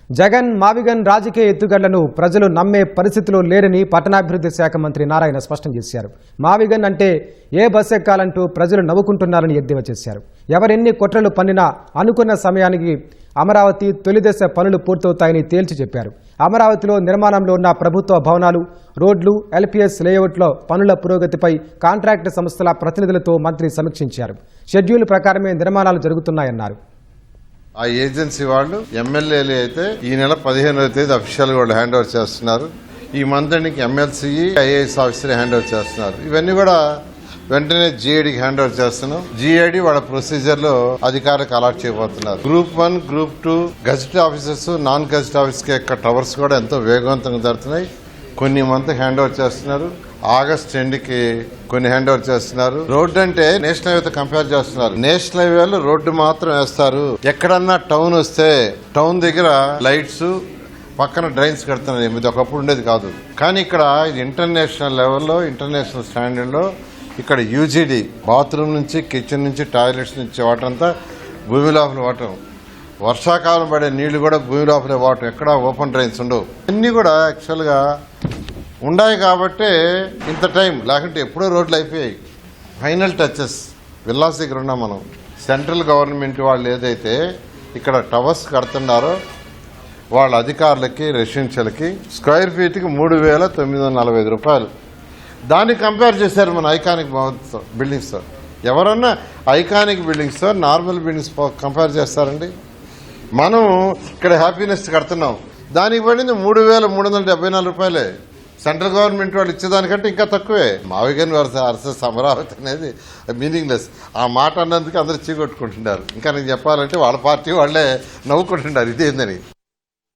జగన్ మావిగన్ రాజకీయ ఎత్తుగడలను ప్రజలు నమ్మే పరిస్థితిలో లేరని పట్టణాభివృద్ధి శాఖ మంత్రి నారాయణ స్పష్టం చేశారు. మావిగన్ అంటే ఏ బస్ ఎక్కాలంటూ ప్రజలు నవ్వుకుంటున్నారని ఎద్దేవా చేశారు. ఎవరెన్ని కుట్రలు పన్నినా అనుకున్న సమయానికి అమరావతి తొలిదశ పనులు పూర్తవుతాయని తేల్చి చెప్పారు. అమరావతిలో నిర్మాణంలో ఉన్న ప్రభుత్వ భవనాలు, రోడ్లు, ఎల్పీఎస్ లేఅవుట్లో పనుల పురోగతిపై కాంట్రాక్టు సంస్థల ప్రతినిధులతో మంత్రి సమీక్షించారు. షెడ్యూల్ ప్రకారమే నిర్మాణాలు జరుగుతున్నాయన్నారు. ఆ ఏజెన్సీ వాళ్ళు ఎమ్మెల్యేలు అయితే ఈ నెల 15వ తేదీ అఫీషియల్ కూడా హ్యాండ్ ఓవర్ చేస్తున్నారు. ఈ మంత్ ఎండ్కి MLC, IAS officer hand over చేస్తున్నారు. ఇవన్నీ కూడా వెంటనే జీఐడికి హ్యాండ్ ఓవర్ చేస్తున్నాం. జీఐడి వాళ్ళ ప్రొసీజర్ లో అధికారులకు అలాట్ చేయబోతున్నారు. Group 1, group 2 gazette officers, non gazette office కి టవర్స్ కూడా ఎంతో వేగవంతంగా జరుగుతున్నాయి. కొన్ని మంత్ హ్యాండ్ ఓవర్ చేస్తున్నారు. ఆగస్ట్ ఎండ్కి కొన్ని హ్యాండ్ ఓవర్ చేస్తున్నారు. రోడ్డు అంటే నేషనల్ హైవేతో కంపేర్ చేస్తున్నారు. నేషనల్ హైవేలో రోడ్డు మాత్రం వేస్తారు. ఎక్కడన్నా టౌన్ వస్తే టౌన్ దగ్గర లైట్స్, పక్కన డ్రైన్స్ కడుతున్నారు. ఇది ఒకప్పుడు ఉండేది కాదు. కానీ ఇక్కడ ఇది ఇంటర్నేషనల్ లెవెల్లో, ఇంటర్నేషనల్ స్టాండర్డ్ లో ఇక్కడ యూజీడీ బాత్రూమ్ నుంచి, కిచెన్ నుంచి, టాయిలెట్స్ నుంచి వాటర్ అంతా భూమి లోపల వాటర్. వర్షాకాలం పడే నీళ్లు కూడా భూమి లోపలే వాటర్. ఎక్కడ ఓపెన్ డ్రైన్స్ ఉండవు. అన్ని కూడా యాక్చువల్గా ఉన్నాయి కాబట్టి ఇంత టైం, లేకుంటే ఎప్పుడో రోడ్లు అయిపోయాయి. ఫైనల్ టచెస్ విల్లాస్ దగ్గర ఉన్నాం మనం. సెంట్రల్ గవర్నమెంట్ వాళ్ళు ఏదైతే ఇక్కడ టవర్స్ కడుతున్నారో వాళ్ళ అధికారులకి, రెసిడెన్షియల్కి స్క్వేర్ ఫీట్కి 3,945 రూపాయలు. దాన్ని కంపేర్ చేశారు మన ఐకానిక్ బిల్డింగ్స్తో. ఎవరన్నా ఐకానిక్ బిల్డింగ్స్తో నార్మల్ బిల్డింగ్స్ కంపేర్ చేస్తారండి? మనం ఇక్కడ హ్యాపీనెస్ కడుతున్నాం, దానికి పడింది 3,374 రూపాయలే. సెంట్రల్ గవర్నమెంట్ వాళ్ళు ఇచ్చేదానికంటే ఇంకా తక్కువే. మావిగన్ వర్సెస్ అమరావతి అనేది మీనింగ్లెస్. ఆ మాట అన్నందుకు అందరూ చీకొట్టుకుంటున్నారు. ఇంకా నేను చెప్పాలంటే వాళ్ళ పార్టీ వాళ్ళే నవ్వుకుంటున్నారు ఇదేందని.